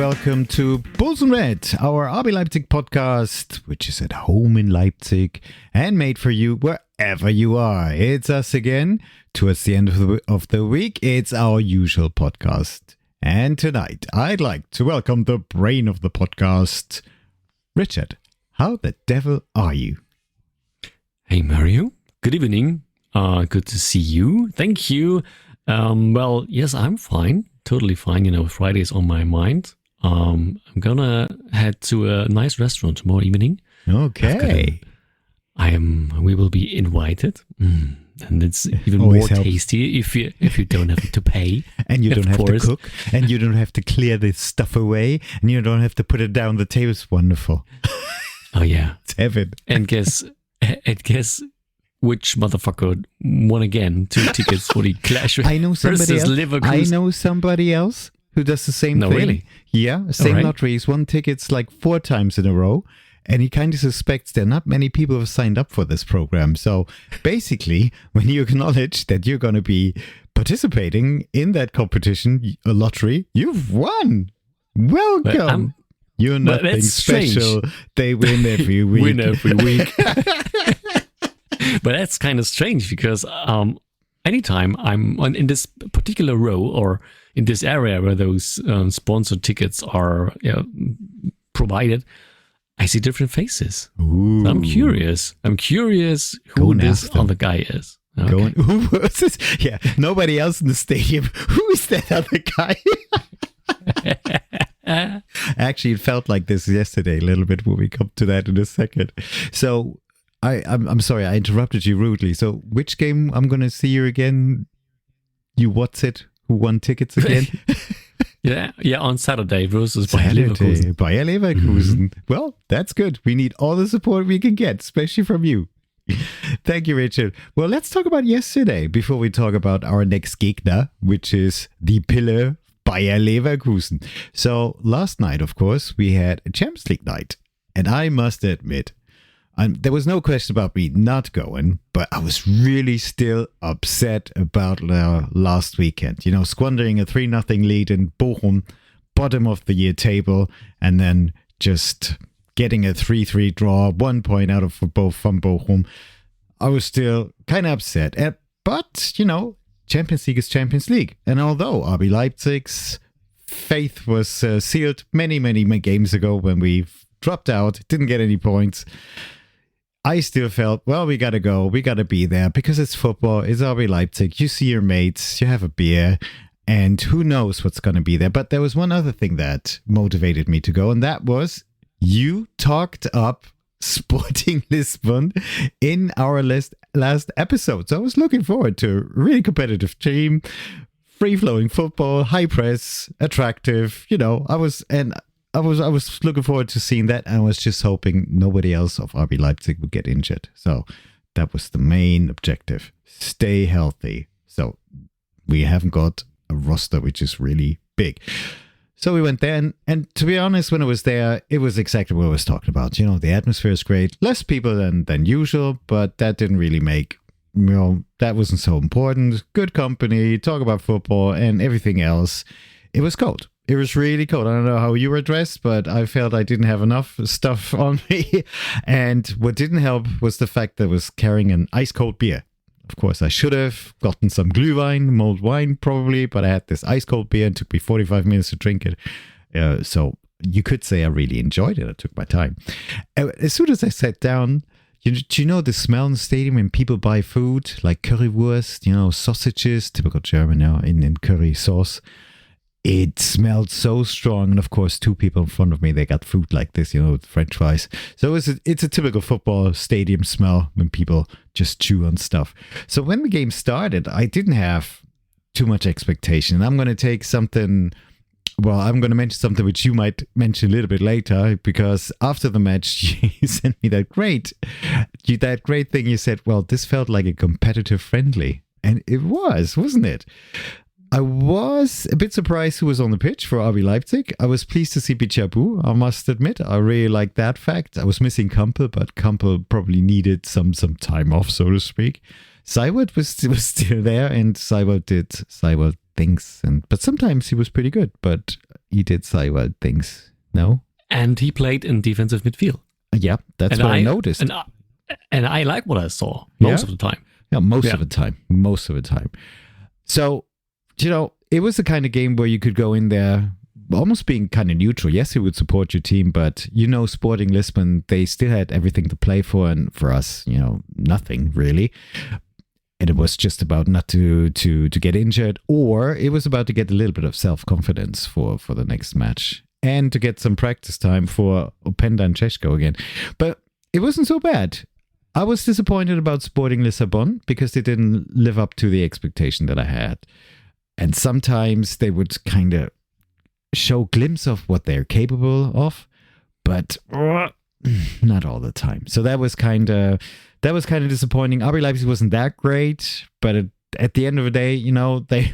welcome to Bulls and Red, our RB Leipzig podcast, which is at home in Leipzig and made for you wherever you are. It's us again. Towards the end of the week, it's our usual podcast. And tonight, I'd like to welcome the brain of the podcast, Richard. How the devil are you? Hey, Mario. Good evening. Good to see you. Thank you. Well, yes, I'm fine. Totally fine. You know, Friday is on my mind. I'm gonna head to a nice restaurant tomorrow evening. Okay. We will be invited. And it's even Always more helps. tasty if you don't have to pay. And you don't have course. to cook. And you don't have to clear the stuff away. And you don't have to put it down the table. It's wonderful. Oh yeah. It's heaven. And guess which motherfucker won again 2 tickets for the Clash I know somebody versus else. Leverkusen. I know somebody else who does the same thing. Really? Yeah, same right. lottery. He's won tickets like 4 times in a row. And he kind of suspects there are not many people who have signed up for this program. So basically, when you acknowledge that you're going to be participating in that competition, a lottery, you've won. Welcome. You're nothing special. They win every week. Win every week. But that's kind of strange because anytime I'm in this particular row or in this area where those sponsored tickets are provided, I see different faces. Ooh. So I'm curious who this other guy is. Okay. Who was this? Yeah, nobody else in the stadium. Who is that other guy? Actually, it felt like this yesterday a little bit. When we come to that in a second. So I'm sorry, I interrupted you rudely. So which game I'm going to see you again? You what's it? Who won tickets again? Yeah, on Saturday versus Bayer Leverkusen. Bayer Leverkusen. Well, that's good. We need all the support we can get, especially from you. Thank you, Richard. Well, let's talk about yesterday before we talk about our next Gegner, which is the pillar Bayer Leverkusen. So last night, of course, we had a Champions League night. And I must admit, there was no question about me not going, but I was really still upset about last weekend. You know, squandering a 3-0 lead in Bochum, bottom of the year table, and then just getting a 3-3 draw, 1 point out of both from Bochum. I was still kind of upset. But, you know, Champions League is Champions League. And although RB Leipzig's faith was sealed many, many games ago when we dropped out, didn't get any points, I still felt, well, we got to go. We got to be there because it's football. It's RB Leipzig. You see your mates. You have a beer. And who knows what's going to be there. But there was one other thing that motivated me to go. And that was you talked up Sporting Lisbon in our last episode. So I was looking forward to a really competitive team, free-flowing football, high press, attractive. You know, I was looking forward to seeing that. I was just hoping nobody else of RB Leipzig would get injured. So that was the main objective. Stay healthy. So we haven't got a roster which is really big. So we went there, and to be honest, when I was there, it was exactly what I was talking about. You know, the atmosphere is great, less people than usual, but that didn't really make, you know, that wasn't so important. Good company, talk about football and everything else. It was cold. It was really cold. I don't know how you were dressed, but I felt I didn't have enough stuff on me. And what didn't help was the fact that I was carrying an ice cold beer. Of course, I should have gotten some Glühwein, mulled wine probably, but I had this ice cold beer and it took me 45 minutes to drink it. So you could say I really enjoyed it. I took my time. As soon as I sat down, do you know the smell in the stadium when people buy food like currywurst, you know, sausages, typical German now, in curry sauce? It smelled so strong. And of course, 2 people in front of me, they got food like this, you know, with French fries. So it's a typical football stadium smell when people just chew on stuff. So when the game started, I didn't have too much expectation. And I'm going to mention something which you might mention a little bit later, because after the match, you sent me that great thing. You said, well, this felt like a competitive friendly. And it was, wasn't it? I was a bit surprised who was on the pitch for RB Leipzig. I was pleased to see Bichabu, I must admit. I really liked that fact. I was missing Kampel, but Kampel probably needed some time off, so to speak. Seiwert was still there, and Seiwert did things. But sometimes he was pretty good, but he did say wild things. No? And he played in defensive midfield. Yeah, that's what I noticed. And I like what I saw most of the time. Yeah, most of the time. So, it was the kind of game where you could go in there almost being kind of neutral. Yes, you would support your team, but Sporting Lisbon, they still had everything to play for, and for us, nothing really. And it was just about not to get injured, or it was about to get a little bit of self-confidence for the next match, and to get some practice time for Openda and Češko again. But it wasn't so bad. I was disappointed about Sporting Lisbon because they didn't live up to the expectation that I had. And sometimes they would kind of show a glimpse of what they're capable of, but not all the time. So that was kind of disappointing. RB Leipzig wasn't that great, but at the end of the day, they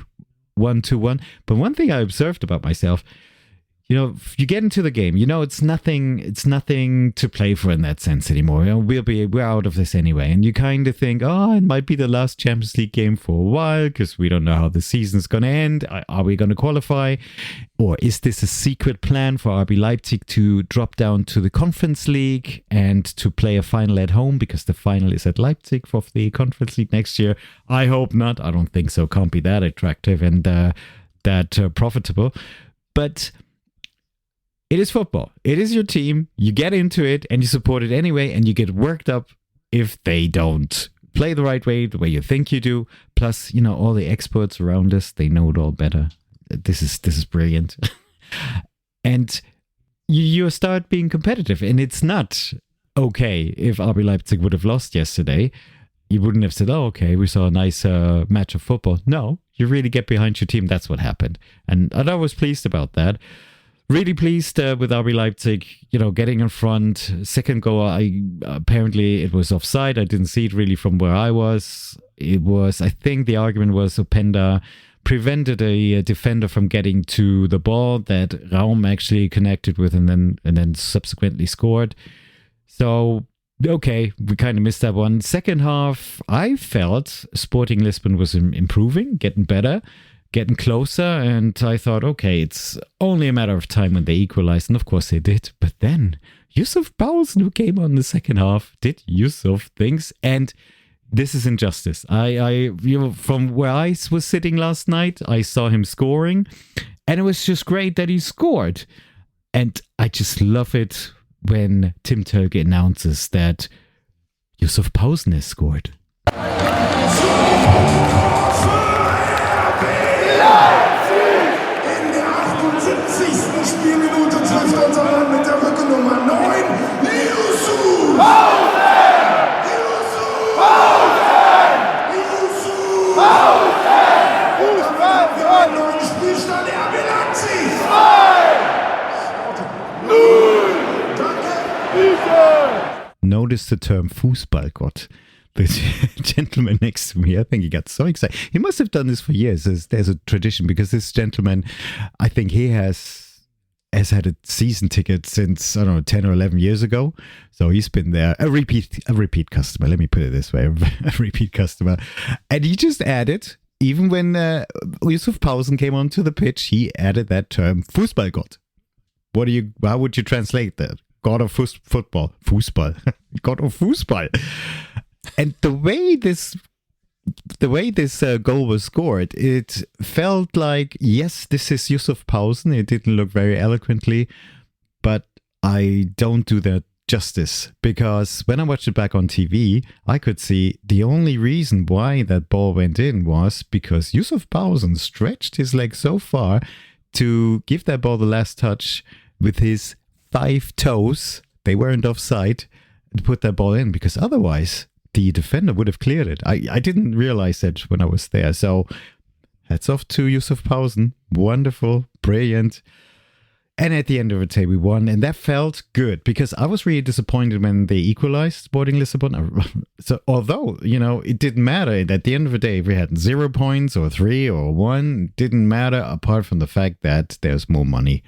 won 2-1. But one thing I observed about myself, if you get into the game, it's nothing to play for in that sense anymore. We're out of this anyway. And you kind of think, it might be the last Champions League game for a while because we don't know how the season's going to end. Are we going to qualify? Or is this a secret plan for RB Leipzig to drop down to the Conference League and to play a final at home because the final is at Leipzig for the Conference League next year? I hope not. I don't think so. Can't be that attractive and that profitable. But it is football. It is your team. You get into it and you support it anyway, and you get worked up if they don't play the right way, the way you think you do. Plus, all the experts around us, they know it all better. This is brilliant. And you start being competitive, and it's not okay if RB Leipzig would have lost yesterday. You wouldn't have said, okay, we saw a nice match of football. No, you really get behind your team. That's what happened. And I was pleased about that. Really pleased with RB Leipzig, getting in front. Second goal, apparently it was offside. I didn't see it really from where I was. I think the argument was Openda prevented a defender from getting to the ball that Raum actually connected with and then subsequently scored. So, okay, we kind of missed that one. Second half, I felt Sporting Lisbon was improving, getting better, getting closer, and I thought, okay, it's only a matter of time when they equalized, and of course they did. But then Yussuf Poulsen, who came on the second half, did Yussuf things, and this is injustice. I from where I was sitting last night, I saw him scoring, and it was just great that he scored. And I just love it when Tim Tölke announces that Yussuf Poulsen has scored. In der 78. Spielminute trifft unser Mann mit der Rückennummer 9, Yussuf Poulsen! Neuen Spielstand RB Leipzig! 2-0! Notice the term Fussballgott. The gentleman next to me, I think he got so excited. He must have done this for years. There's a tradition because this gentleman, I think he has had a season ticket since, 10 or 11 years ago. So he's been there, a repeat customer. Let me put it this way, a repeat customer. And he just added, even when Yussuf Poulsen came onto the pitch, he added that term Fussballgott. How would you translate that? God of football. Fußball. God of Fußball. And the way this goal was scored, it felt like, yes, this is Yussuf Poulsen. It didn't look very eloquently, but I don't do that justice, because when I watched it back on TV, I could see the only reason why that ball went in was because Yussuf Poulsen stretched his leg so far to give that ball the last touch with his 5 toes. They weren't offside, to put that ball in, because otherwise the defender would have cleared it. I didn't realize that when I was there. So hats off to Yussuf Poulsen. Wonderful, brilliant. And at the end of the day, we won. And that felt good, because I was really disappointed when they equalized Sporting Lisbon. So although, it didn't matter. At the end of the day, if we had 0 points or 3 or 1, it didn't matter, apart from the fact that there's more money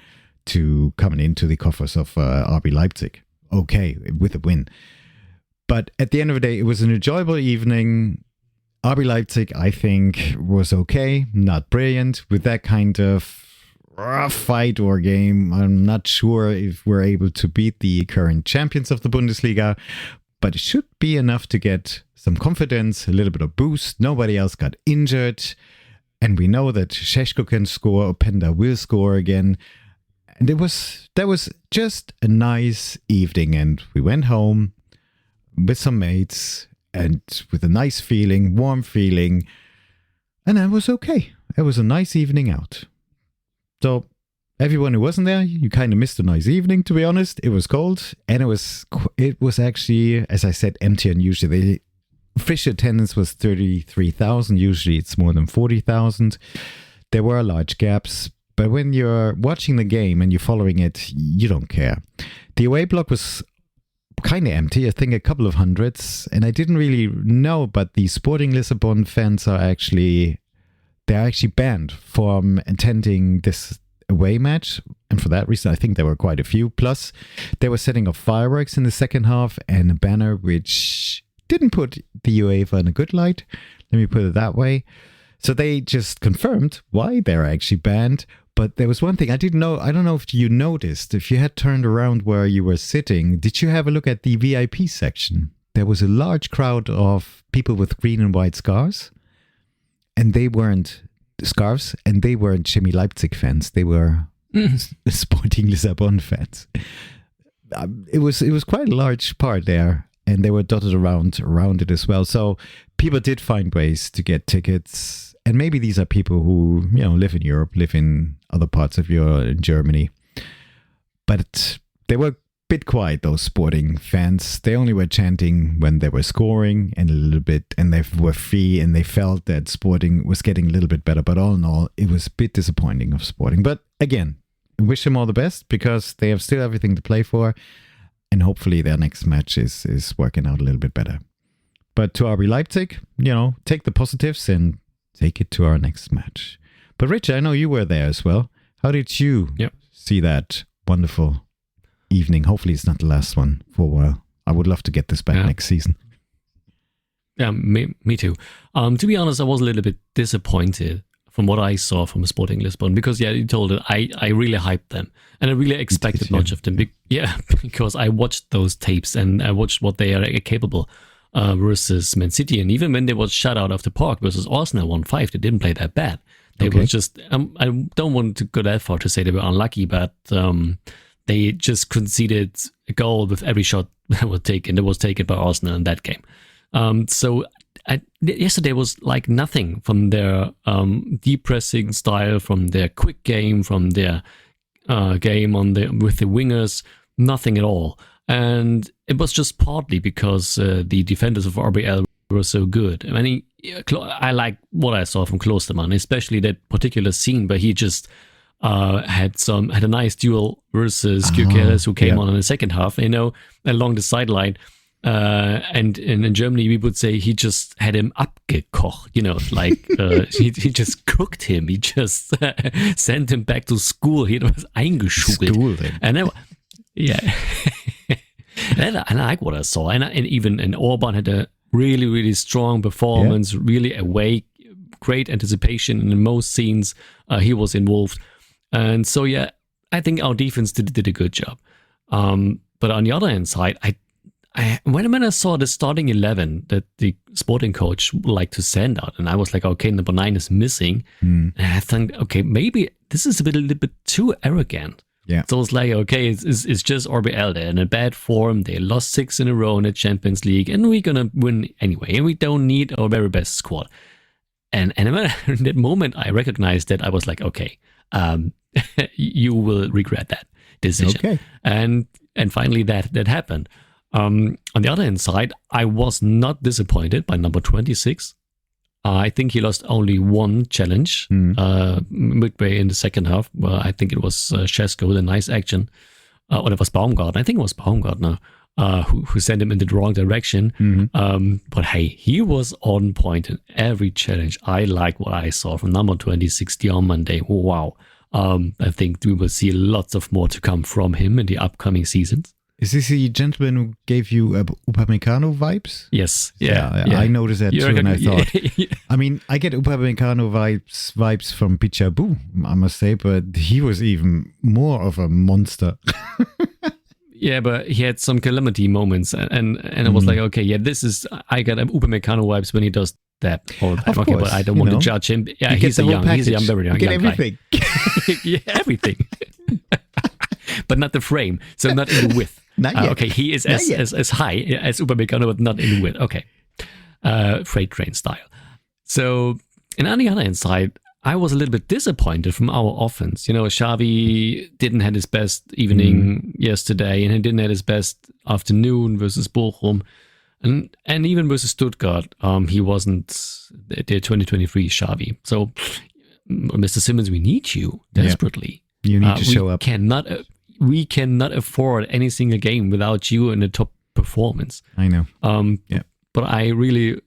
coming into the coffers of RB Leipzig. Okay, with a win. But at the end of the day, it was an enjoyable evening. RB Leipzig, I think, was okay, not brilliant. With that kind of rough fight or game, I'm not sure if we're able to beat the current champions of the Bundesliga, but it should be enough to get some confidence, a little bit of boost. Nobody else got injured. And we know that Šeško can score, Openda will score again. And that was just a nice evening. And we went home with some mates and with a nice feeling, warm feeling. And I was okay. It was a nice evening out. So everyone who wasn't there, you kind of missed a nice evening, to be honest. It was cold, and it was actually, as I said, empty. And usually the official attendance was 33,000. Usually it's more than 40,000. There were large gaps, but when you're watching the game and you're following it, you don't care. The away block was kind of empty, I think a couple of hundreds, and I didn't really know, but the Sporting Lisbon fans they're actually banned from attending this away match, and for that reason I think there were quite a few. Plus they were setting off fireworks in the second half and a banner which didn't put the UEFA in a good light, let me put it that way. So they just confirmed why they're actually banned. But there was one thing I didn't know. I don't know if you noticed, if you had turned around where you were sitting, did you have a look at the VIP section? There was a large crowd of people with green and white scarves, and they weren't Chemie Leipzig fans. They were Sporting Lisbon fans. It was quite a large part there, and they were dotted around it as well. So people did find ways to get tickets. And maybe these are people who, live in Europe, live in other parts of Germany. But they were a bit quiet, those Sporting fans. They only were chanting when they were scoring and a little bit, and they were free, and they felt that Sporting was getting a little bit better. But all in all, it was a bit disappointing of Sporting. But again, I wish them all the best because they have still everything to play for. And hopefully their next match is working out a little bit better. But to RB Leipzig, take the positives and take it to our next match. But Richard, I know you were there as well. How did you see that wonderful evening? Hopefully it's not the last one for a while. I would love to get this back next season. Yeah, me too. To be honest, I was a little bit disappointed from what I saw from Sporting Lisbon because, you told it, I really hyped them and I really expected much of them. Because I watched those tapes and I watched what they are capable versus Man City, and even when they was shut out of the park versus Arsenal 1-5, they didn't play that bad. They were just I don't want to go that far to say they were unlucky, but they just conceded a goal with every shot that was taken. That was taken by Arsenal in that game. So yesterday was like nothing from their deep pressing style, from their quick game, from their game with the wingers, nothing at all. And it was just partly because the defenders of RBL were so good. I mean, I like what I saw from Klostermann, especially that particular scene where he just had a nice duel versus Gyökeres, who came on in the second half, along the sideline. And in Germany, we would say he just had him abgekocht, he just cooked him. He just sent him back to school. He was eingeschult. And and I like what I saw. And Orban had a really, really strong performance, really awake, great anticipation. And in most scenes, he was involved. And so, I think our defense did a good job. But on the other hand side, when I saw the starting 11 that the Sporting coach would like to send out, and I was like, okay, number 9 is missing. And I think, okay, maybe this is a little bit too arrogant. Yeah. So it's like, okay, it's just RBL. They're in a bad form. They lost 6 in a row in the Champions League, and we're going to win anyway. And we don't need our very best squad. And in that moment, I recognized that. I was like, okay, you will regret that decision. Okay. And finally, that happened. On the other hand side, I was not disappointed by number 26. I think he lost only one challenge midway in the second half. Well, I think it was Šeško with a nice action. Or it was Baumgartner. I think it was Baumgartner who sent him in the wrong direction. But hey, he was on point in every challenge. I like what I saw from number 26 on Monday. Wow. I think we will see lots of more to come from him in the upcoming seasons. Is this the gentleman who gave you Upamecano vibes? Yes. Yeah. I noticed that too, and I thought, I mean, I get Upamecano vibes from Pichabu, I must say, but he was even more of a monster. Yeah, but he had some calamity moments, and I was like, okay, yeah, I got Upamecano vibes when he does that all the time. Okay, but I don't want to judge him. Yeah, he's a young, very young everything. Guy. Yeah, everything. But not the frame, so not in the width. Not yet. Okay, he is as high as Upamecano, but not in the width. Okay, freight train style. So, and on the other hand side, I was a little bit disappointed from our offense. You know, Xavi didn't have his best evening yesterday, and he didn't have his best afternoon versus Bochum, and even versus Stuttgart. He wasn't the 2023 Xavi. So, Mr. Simmons, we need you desperately. Yeah. You need to show up. We cannot afford any single game without you in the top performance. I know. But I really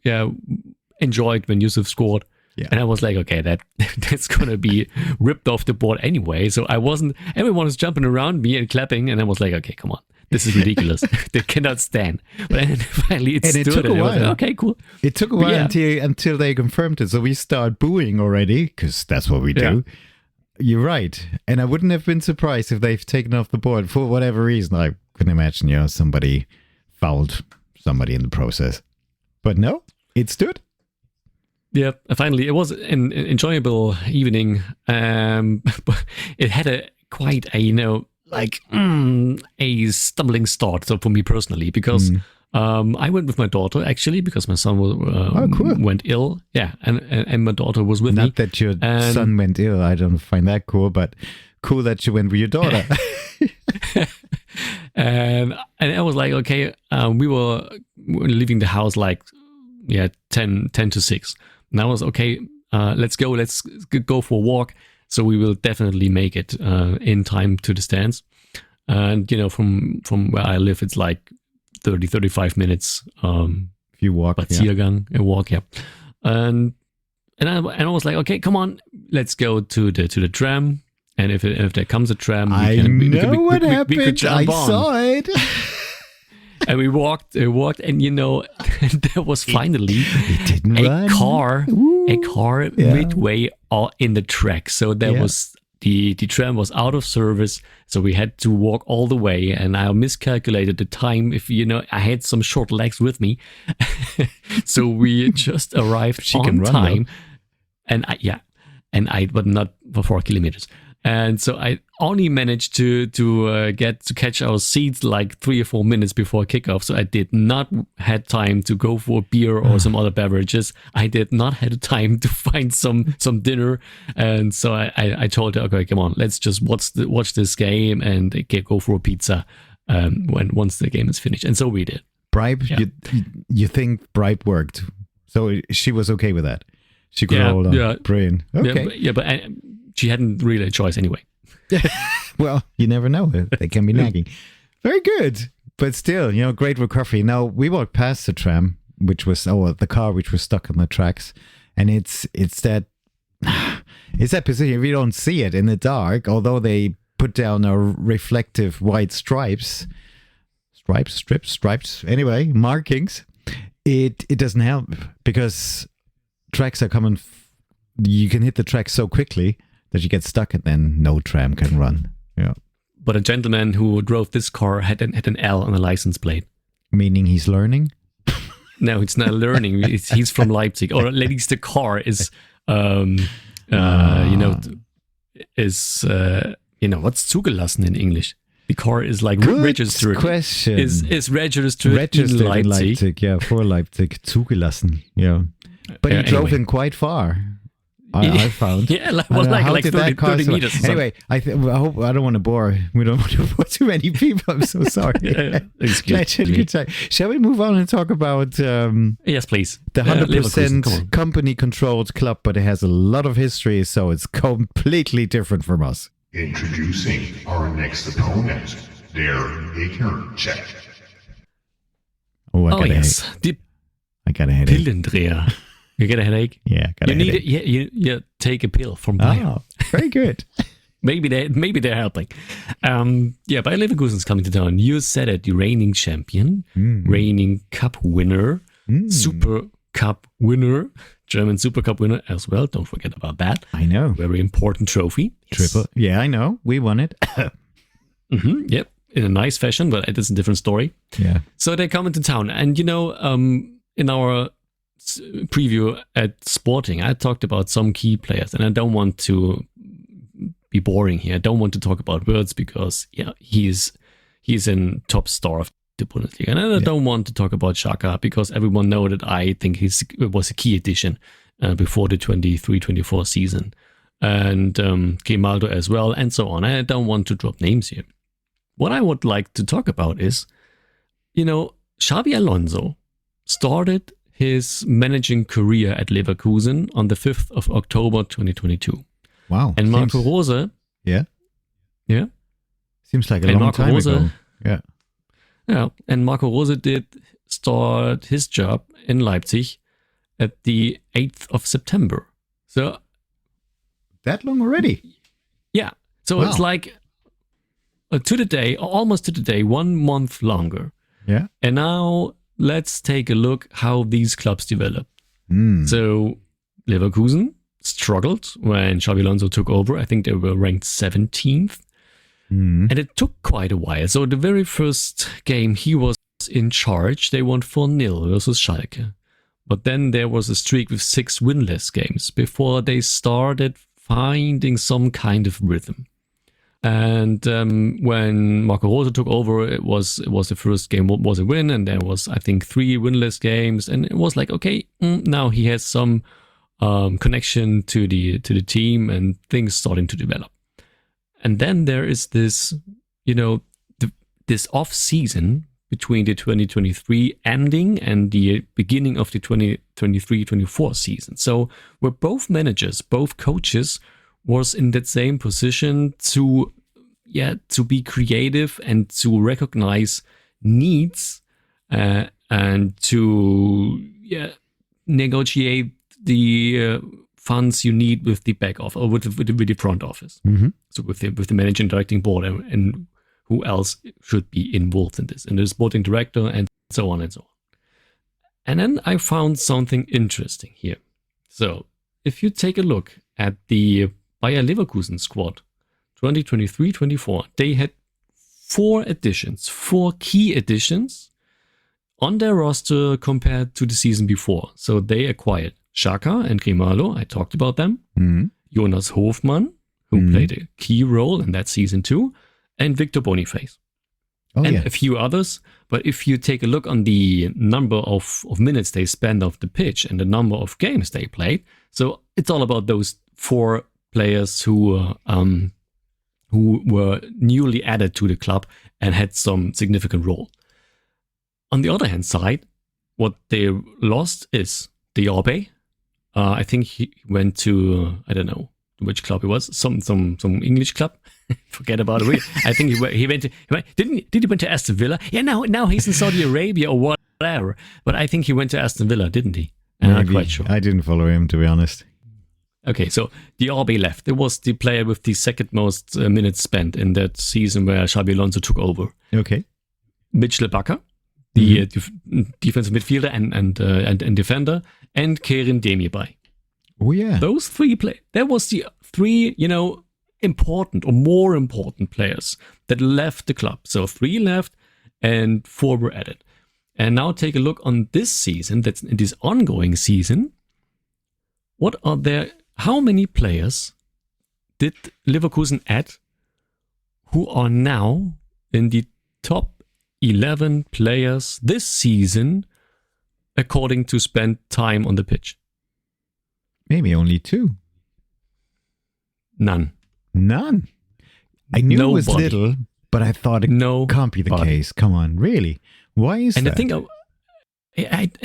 enjoyed when Yussuf scored. Yeah. And I was like, okay, that's going to be ripped off the board anyway. So everyone was jumping around me and clapping. And I was like, okay, come on. This is ridiculous. They cannot stand. But then finally it stood. Took a while. Like, okay, cool. It took a while until they confirmed it. So we start booing already, because that's what we do. Yeah. You're right. And I wouldn't have been surprised if they've taken off the board for whatever reason. I can imagine, somebody fouled somebody in the process. But no, it stood. Yeah, finally, it was an enjoyable evening. But it had quite a a stumbling start. So for me personally, because I went with my daughter actually, because my son went ill. Yeah, and my daughter was with me. Not that your son went ill. I don't find that cool, but cool that you went with your daughter. and I was like, okay, we were leaving the house 10 to 6. And I was okay. Let's go for a walk. So we will definitely make it in time to the stands. And from where I live, it's like 30-35 minutes. If you walk, a walk, yeah. And I was like, okay, come on, let's go to the tram. And if there comes a tram, we could jump on. I saw it. And we walked, and there was finally a car midway in the track. So there was the tram was out of service, so we had to walk all the way. And I miscalculated the time. If I had some short legs with me, so we just arrived on time. And but not for 4 kilometers. And so I only managed to catch our seats like 3 or 4 minutes before kickoff. So I did not had time to go for a beer or some other beverages. I did not have time to find some dinner. And so I told her, okay, come on, let's just watch this game and go for a pizza once the game is finished. And so we did. Bribe? Yeah. You think bribe worked? So she was okay with that? She could hold on. Yeah. Brilliant. Okay. But she hadn't really a choice anyway. Well, you never know. They can be nagging. Very good. But still, great recovery. Now, we walked past the tram, the car which was stuck on the tracks. And it's that position. We don't see it in the dark, although they put down a reflective white stripes, anyway, markings. It doesn't help because tracks are coming. You can hit the track so quickly that you get stuck and then no tram can run. Yeah. But a gentleman who drove this car had an L on the license plate. Meaning he's learning? No, it's not learning. He's from Leipzig. Or at least the car is, what's zugelassen in English? The car is like registered. Question. Is registered in Leipzig. Yeah, for Leipzig. Zugelassen. Yeah. But he drove in quite far. I found. Yeah, like 30 meters. Anyway, I hope I don't want to bore. We don't want to bore too many people. I'm so sorry. Shall we move on and talk about? Yes, please. The 100% company-controlled club, but it has a lot of history, so it's completely different from us. Introducing our next opponent, their Gegnercheck. Oh, I got a headache. Pillendreher. You get a headache? Yeah, You take a pill from Bayer. Oh, very good. maybe they're helping. Bayer Leverkusen is coming to town. You said it, the reigning champion, reigning cup winner, Super Cup winner, German Super Cup winner as well. Don't forget about that. I know. Very important trophy. Triple. Yeah, I know. We won it. Yep. In a nice fashion, but it is a different story. Yeah. So they come into town. And, in our preview at Sporting, I talked about some key players. And I don't want to be boring here. I don't want to talk about Wirtz because, he's in top star of the Bundesliga. And I don't want to talk about Xhaka because everyone knows that I think he was a key addition before the 23-24 season. And Grimaldo as well, and so on. I don't want to drop names here. What I would like to talk about is, Xabi Alonso started his managing career at Leverkusen on the 5th of October 2022. Wow. And Marco Rose... Yeah? Yeah? Seems like a long time ago. Yeah. Yeah, and Marco Rose did start his job in Leipzig at the 8th of September. So... That long already? Yeah. So It's like to the day, almost to the day, 1 month longer. Yeah. And now let's take a look how these clubs developed. So Leverkusen struggled when Xabi Alonso took over. I think they were ranked 17th. And it took quite a while. So the very first game he was in charge, they won 4-0 versus Schalke. But then there was a streak with 6 winless games before they started finding some kind of rhythm. And when Marco Rose took over, it was the first game was a win, and there was, I think, 3 winless games, and it was like, okay, now he has some connection to the team, and things starting to develop. And then there is this, this off season between the 2023 ending and the beginning of the 2023-24 season. So where both managers, both coaches was in that same position to be creative and to recognize needs and to negotiate the funds you need with the back office or with the front office. So with the managing directing board and who else should be involved in this, and the sporting director and so on and so on. And then I found something interesting here. So if you take a look at the Bayer Leverkusen squad, 2023-24, they had 4 key additions on their roster compared to the season before. So they acquired Xhaka and Grimaldo, I talked about them, Jonas Hofmann, who played a key role in that season too, and Victor Boniface. A few others. But if you take a look on the number of minutes they spent off the pitch and the number of games they played, so it's all about those 4 players who were newly added to the club and had some significant role. On the other hand side, what they lost is Diaby. I think he went to, I don't know which club it was, some English club. Forget about it. I think he went to Aston Villa? Yeah, now he's in Saudi Arabia or whatever. But I think he went to Aston Villa, didn't he? I'm not quite sure. I didn't follow him, to be honest. Okay, so Diaby left. It was the player with the second most minutes spent in that season where Xabi Alonso took over. Okay. Mitchell Bakker, the defensive midfielder and defender, and Kerim Demirbay. Oh yeah, those 3 players. That was the 3, important or more important players that left the club. So 3 left and 4 were added. And now take a look on this season. That's in this ongoing season. What are there? How many players did Leverkusen add who are now in the top 11 players this season, according to spent time on the pitch? Maybe only 2. None. I knew it was little, but I thought it can't be the case. Come on, really? Why is that? The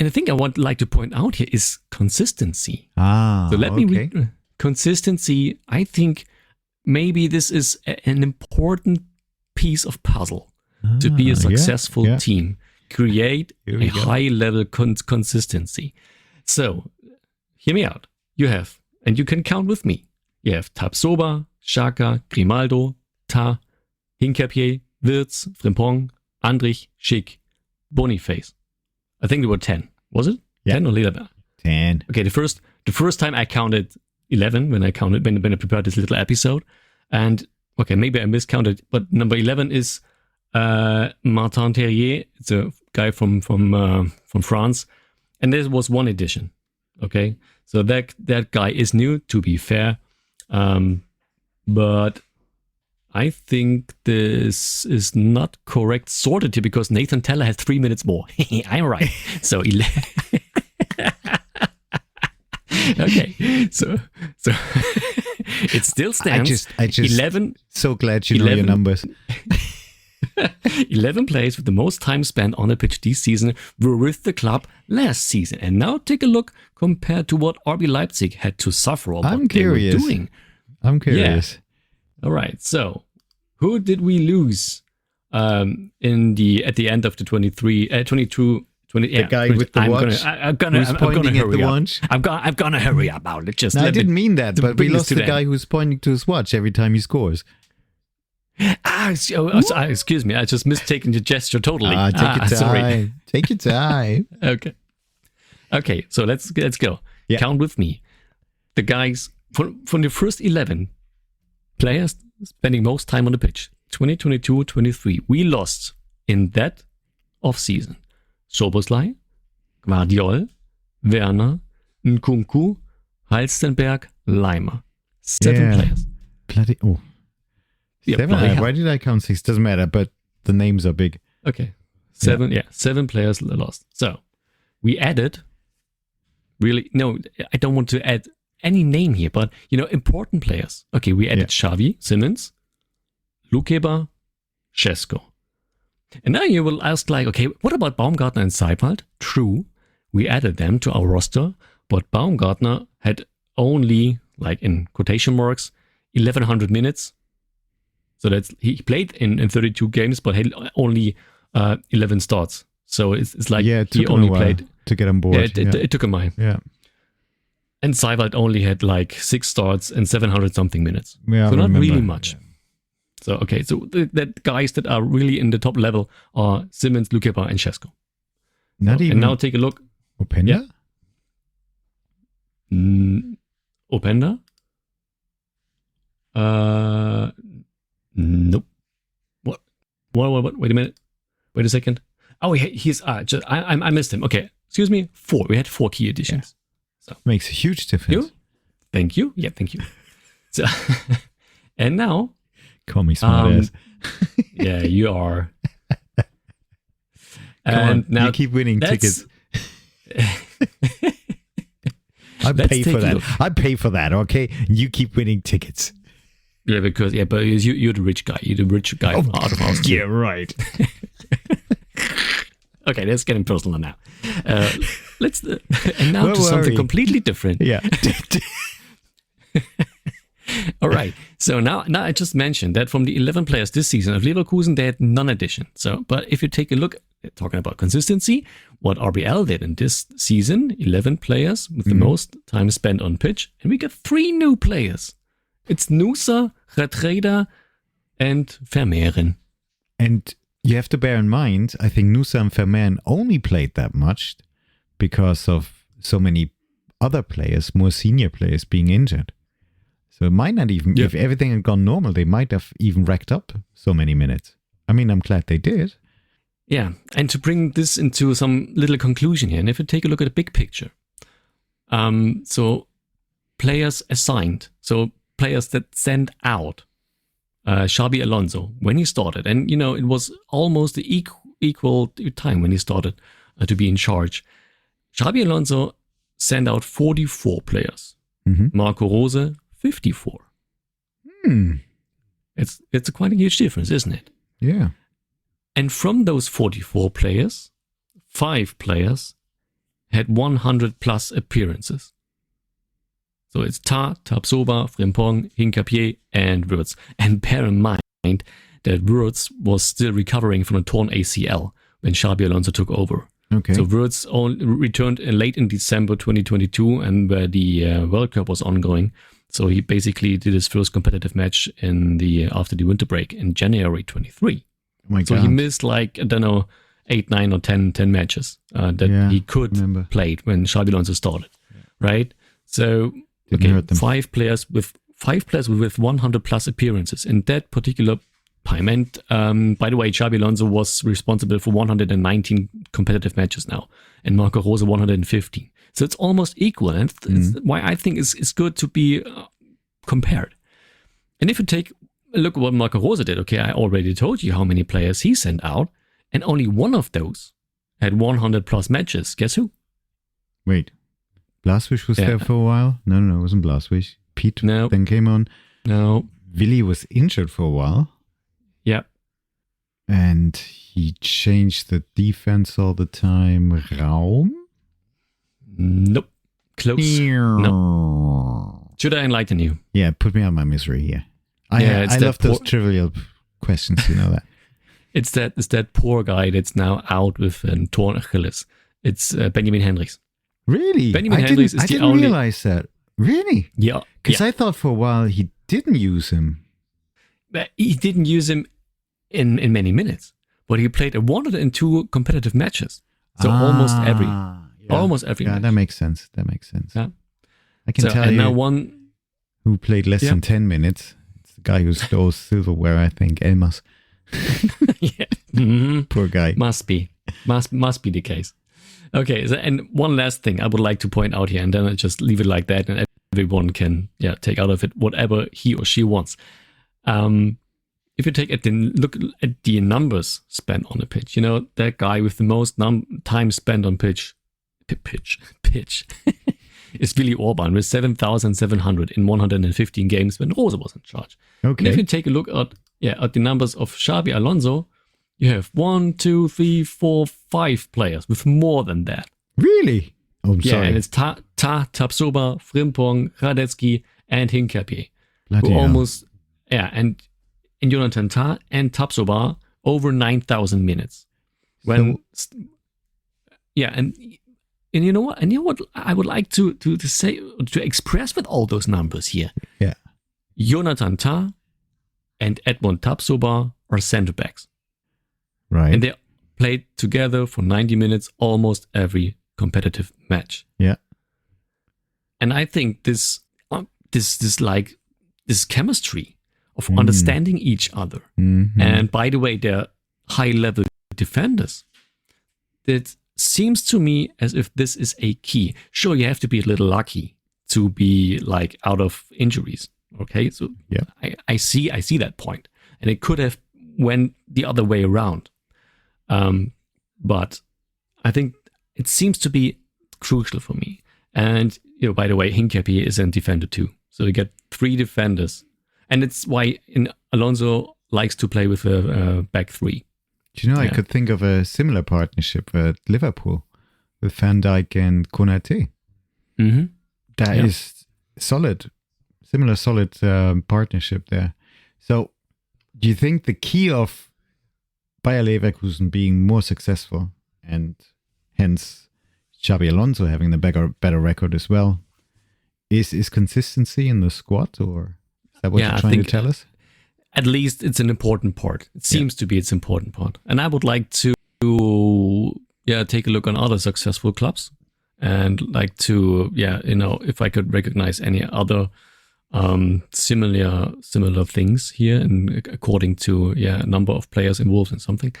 thing I would like to point out here is consistency. So let me read. Consistency, I think maybe this is an important piece of puzzle to be a successful team. Create a high-level consistency. So, hear me out. You have, and you can count with me, you have Tabsoba, Xhaka, Grimaldo, Ta, Hincapié, Wirtz, Frimpong, Andrich, Schick, Boniface. I think there were 10. Was it? Yeah. 10 or later? 10. Okay, the first time I counted 11 when I prepared this little episode. And okay, maybe I miscounted, but number 11 is Martin Terrier. It's a guy from France. And there was one edition. Okay, so that guy is new, to be fair. But I think this is not correct sorted here because Nathan Teller has 3 minutes more. I'm right. So 11. Okay, so it still stands. I just 11. So glad you know your numbers. 11 players with the most time spent on the pitch this season were with the club last season. And now take a look compared to what RB Leipzig had to suffer or what they were doing. I'm curious. Yeah. All right. So, who did we lose at the end of the 22? 20, the guy with the watch. I'm gonna hurry up. Watch. I'm gonna hurry about it. Just I didn't mean that, but we lost the guy who's pointing to his watch every time he scores. Excuse me. I just mistaken the gesture totally. Take your time. Sorry. Take your time. Okay. So let's go. Yeah. Count with me. The guys from the first 11 players spending most time on the pitch. 2022-23. We lost in that off season. Szoboszlai, Guardiol, Werner, Nkunku, Halstenberg, Leimer. 7 players. Bloody Seven. Why did I count 6? Doesn't matter, but the names are big. Okay. 7 players lost. So we added I don't want to add any name here, but important players. Okay, we added Xavi, Simmons, Lukeba, Šeško. And now you will ask, okay, what about Baumgartner and Seiwald? True, we added them to our roster, but Baumgartner had only, in quotation marks, 1,100 minutes. So he played in 32 games, but had only 11 starts. So it's like he only played to get on board. It took a while. Yeah. And Seiwald only had 6 starts and 700 something minutes. Yeah, so not really much. Yeah. So, okay, so the guys that are really in the top level are Simmons, Lukeba, and Šeško. And now take a look. Openda? Yeah. Openda? Nope. What? Wait a minute. Wait a second. Oh, he's... I missed him. Okay, excuse me. 4. We had 4 key additions. Yeah. So makes a huge difference. Thank you. Yeah, thank you. So, and now... Call me smart ass. Yeah, you are. And now you keep winning tickets. I pay for that. I pay for that. Okay, you keep winning tickets. Yeah, but you're the rich guy. You're the rich guy out of house. Yeah, right. Okay, let's get personal now. Let's and now to something completely different. Yeah. All right. So now I just mentioned that from the 11 players this season of Leverkusen, they had none addition. So, but if you take a look, talking about consistency, what RBL did in this season, 11 players with the most time spent on pitch, and we got 3 new players. It's Nusa, Retreda, and Vermeeren. And you have to bear in mind, I think Nusa and Vermeeren only played that much because of so many other players, more senior players, being injured. So it might not even, if everything had gone normal, they might have even racked up so many minutes. I mean, I'm glad they did. Yeah, and to bring this into some little conclusion here, and if you take a look at the big picture, so players assigned, so players that sent out, Xabi Alonso, when he started, and it was almost the equal time when he started to be in charge. Xabi Alonso sent out 44 players. Marco Rose, 54. It's quite a huge difference, isn't it? Yeah. And from those 44 players, 5 players had 100 plus appearances. So it's Tapsoba, Frimpong, Hincapié, and Wirtz. And bear in mind that Wirtz was still recovering from a torn ACL when Xabi Alonso took over. Okay. So Wirtz returned late in December 2022, and where the World Cup was ongoing. So he basically did his first competitive match after the winter break in January 23. Oh my So God. he missed 8, 9 or 10 matches that he could play when Xabi Alonso started, right? So Didn't hurt them. 5 players with 100 plus appearances in that particular time. And by the way, Xabi Alonso was responsible for 119 competitive matches now, and Marco Rose 115. So it's almost equal, and it's why I think it's good to be compared. And if you take a look at what Marco Rose did, okay, I already told you how many players he sent out, and only one of those had 100 plus matches. Guess who? Wait. Blaswish was there for a while? No, it wasn't Blaswish. Pete then came on. No. Willi was injured for a while. Yeah. And he changed the defense all the time. Raum? Nope. Close. No. Should I enlighten you? Yeah, put me out of my misery here. I love those trivial questions, you know that. It's that poor guy that's now out with a torn Achilles. It's Benjamin Hendricks. Really? Benjamin Hendricks is I the didn't only... realize that. Really? Yeah. Because I thought for a while he didn't use him. But he didn't use him in many minutes, but he played 102 competitive matches. So almost every Yeah, match. that makes sense. Yeah. I can tell you now one who played less than 10 minutes. It's the guy who stole silverware, I think, Elmas. Yeah. Mm-hmm. Poor guy. Must be the case. Okay, so, and one last thing I would like to point out here, and then I just leave it like that, and everyone can take out of it whatever he or she wants. If you look at the numbers spent on the pitch, you know, that guy with the most time spent on pitch is Willi Orban with 7,700 in 115 games when Rose was in charge. Okay. And if you take a look at the numbers of Xabi Alonso, you have 1, 2, 3, 4, 5 players with more than that. Really? Oh, I'm sorry. And it's Tapsoba, Frimpong, Radetzky, and Hincapie. Bloody Who hell. almost, and Jonathan Tah and Tapsoba over 9,000 minutes. And you know what? And you know what I would like to say, to express with all those numbers here. Yeah. Jonathan Tah and Edmond Tapsoba are center backs. Right. And they played together for 90 minutes almost every competitive match. Yeah. And I think this chemistry of understanding each other. Mm-hmm. And by the way, they're high level defenders. It seems to me as if this is a key. Sure, you have to be a little lucky to be out of injuries. Okay, so I see that point, and it could have went the other way around. But I think it seems to be crucial for me. And by the way, Hincapie is a defender too, so you get 3 defenders, and it's why Alonso likes to play with a back 3. Do you know, I could think of a similar partnership at Liverpool with Van Dijk and Konate. Mm-hmm. That is solid, similar solid partnership there. So, do you think the key of Bayer Leverkusen being more successful, and hence Xabi Alonso having the better record as well, is consistency in the squad, or is that what you're trying to tell us? At least it's an important part. It seems to be its important part. And I would like to take a look on other successful clubs, and like to if I could recognize any other similar things here, and according to a number of players involved in something.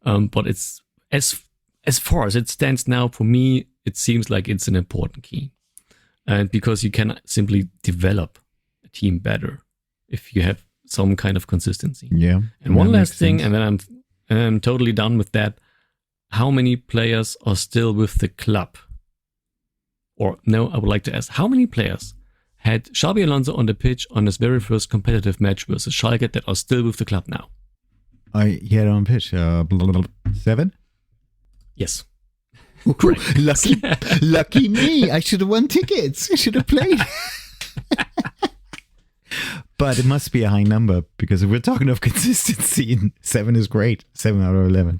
But it's as far as it stands now, for me, it seems like it's an important key. And because you can simply develop a team better if you have some kind of consistency. Yeah. And one last thing, and then I'm totally done with that. How many players are still with the club? Or no, I would like to ask, how many players had Xabi Alonso on the pitch on his very first competitive match versus Schalke that are still with the club now? He had on pitch 7? Yes. Correct. Lucky me. I should have won tickets. I should have played. But it must be a high number, because if we're talking of consistency, 7 is great. 7 out of 11.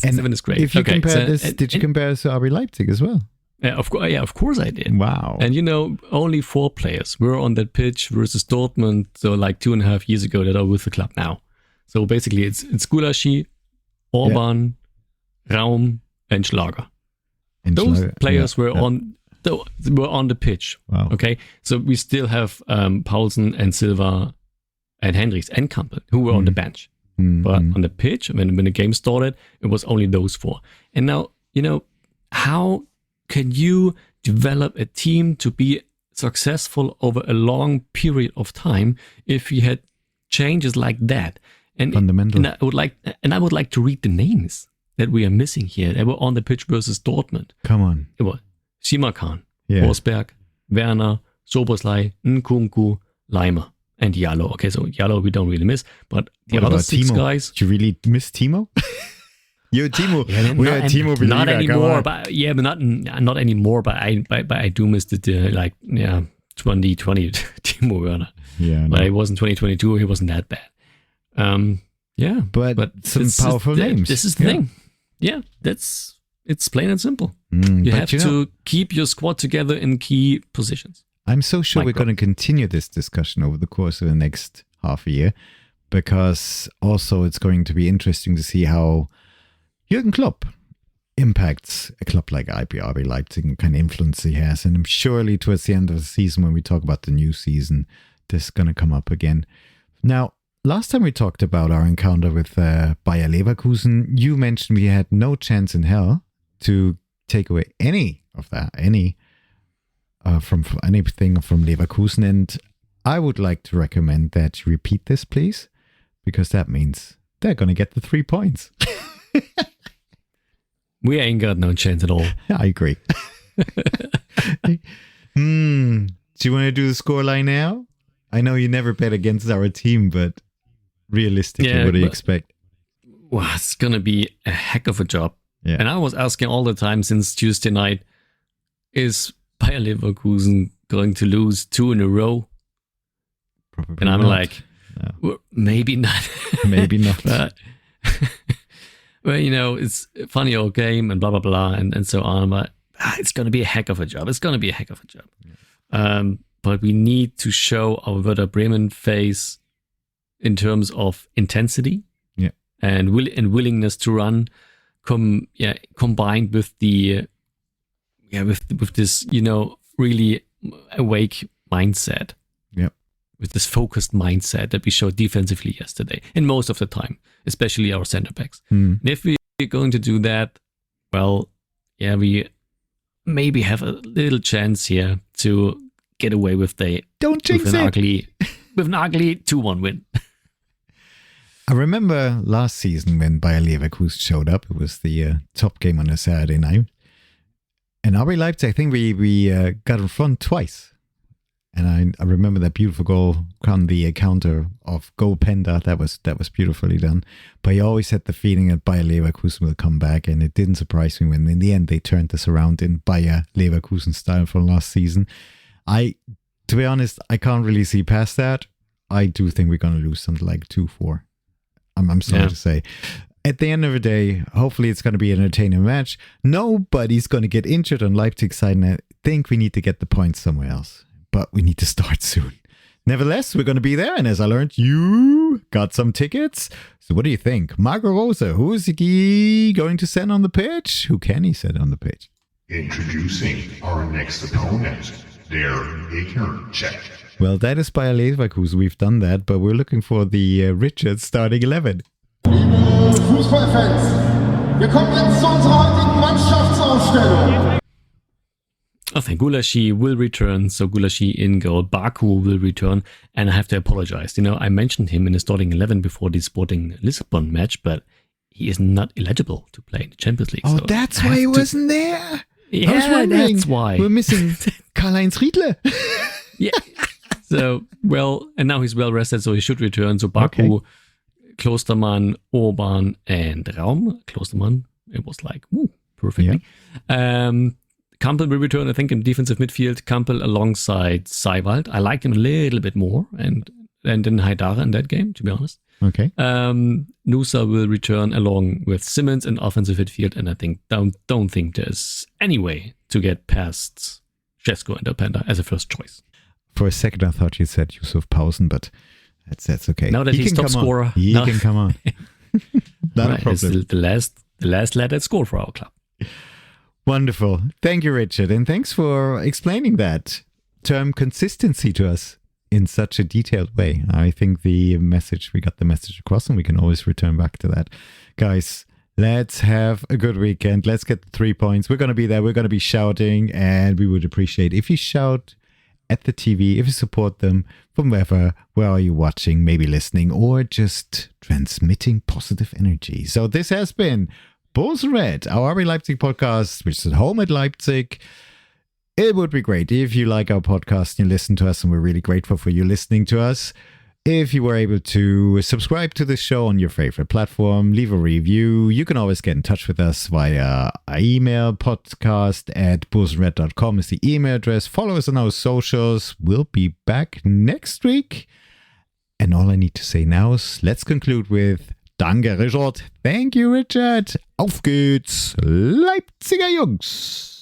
And 7 is great. If you compare this, did you compare this to RB Leipzig as well? Of course I did. Wow. And only 4 players were on that pitch versus Dortmund, so like 2.5 years ago, that are with the club now. So basically, it's Gulaschi, Orban, Raum, and Schlager. Those players were on the pitch. Wow. Okay, so we still have Poulsen and Silva and Hendricks and Campbell who were on the bench. But on the pitch, when the game started, it was only those 4. And now, how can you develop a team to be successful over a long period of time if you had changes like that? And fundamental. And I would like to read the names that we are missing here. They were on the pitch versus Dortmund. Come on. It was Simakan, Forsberg, Werner, Soboslai, Nkunku, Leimer, and Jallo. Okay, so Jallo we don't really miss, but the other 6 Timo? guys. Do you really miss Timo? You're Timo. We're a Timo believer. Not anymore, but not anymore. But I do miss the 2020 Timo Werner. Yeah, but it wasn't 2022. He wasn't that bad. But some powerful names. This is the thing. Yeah, it's plain and simple. You have to keep your squad together in key positions. I'm so sure we're going to continue this discussion over the course of the next half a year, because also it's going to be interesting to see how Jürgen Klopp impacts a club like RB Leipzig and kind of influence he has. And I'm surely towards the end of the season, when we talk about the new season, this is going to come up again. Now, last time we talked about our encounter with Bayer Leverkusen, you mentioned we had no chance in hell to take away any of that, from anything from Leverkusen. And I would like to recommend that you repeat this, please, because that means they're going to get the 3 points. We ain't got no chance at all. I agree. Do you want to do the scoreline now? I know you never bet against our team, but realistically, what do you expect? Well, it's going to be a heck of a job. Yeah. And I was asking all the time since Tuesday night, is Bayer Leverkusen going to lose 2 in a row? Probably and I'm not. like, well, maybe not. Maybe not. But, well, it's a funny old game and blah, blah, blah, and so on. But it's going to be a heck of a job. Yeah. But we need to show our Werder Bremen face in terms of intensity and willingness to run, combined with the with this really awake mindset, with this focused mindset that we showed defensively yesterday, and most of the time, especially our center backs. And if we're going to do that, well, we maybe have a little chance here to get away with an ugly 2-1 win. I remember last season when Bayer Leverkusen showed up. It was the top game on a Saturday night. And RB Leipzig, I think we got in front twice. And I remember that beautiful goal on the counter of Go Penda. That was beautifully done. But I always had the feeling that Bayer Leverkusen will come back. And it didn't surprise me when in the end they turned this around in Bayer Leverkusen style from last season. To be honest, I can't really see past that. I do think we're going to lose something like 2-4. I'm sorry to say. At the end of the day, hopefully it's going to be an entertaining match. Nobody's going to get injured on Leipzig's side, and I think we need to get the points somewhere else. But we need to start soon. Nevertheless, we're going to be there, and as I learned, you got some tickets. So what do you think? Marco Rosa, who is he going to send on the pitch? Who can he send on the pitch? Introducing our next opponent, their Gegnercheck. Well, that is Bayer Leverkusen. We've done that, but we're looking for the Richard starting 11. Liebe Fußballfans, wir kommen jetzt zu unserer heutigen Mannschaftsaufstellung. I think Gulaschi will return, so Gulaschi in goal. Baku will return, and I have to apologize. I mentioned him in the starting 11 before the Sporting Lisbon match, but he is not eligible to play in the Champions League. Oh, so that's why he wasn't there. Yeah, I was wondering. That's why. We're missing Karl-Heinz Riedle. Yeah. So, and now he's well rested, so he should return. So Baku, Klostermann, Orban, and Raum. Klostermann, it was like, perfectly. Yeah. Campbell will return, I think, in defensive midfield. Campbell alongside Seiwald. I liked him a little bit more and than Haidara in that game, to be honest. Okay. Nusa will return along with Simmons in offensive midfield, and I think don't think there's any way to get past Cesco and Openda as a first choice. For a second, I thought you said Yussuf Poulsen, but that's okay. Now that he's top scorer, he can come on. Not a problem. It's the last lad that scored for our club. Wonderful. Thank you, Richard. And thanks for explaining that term consistency to us in such a detailed way. I think we got the message across, and we can always return back to that. Guys, let's have a good weekend. Let's get the 3 points. We're going to be there. We're going to be shouting, and we would appreciate if you shout at the TV, if you support them from where are you watching, maybe listening, or just transmitting positive energy. So this has been Poulsen Red, our RB Leipzig podcast, which is at home at Leipzig. It would be great if you like our podcast and you listen to us, and we're really grateful for you listening to us. If you were able to subscribe to the show on your favorite platform, leave a review. You can always get in touch with us via email. podcast@poulsenred.com is the email address. Follow us on our socials. We'll be back next week. And all I need to say now is let's conclude with Danke, Richard. Thank you, Richard. Auf geht's, Leipziger Jungs.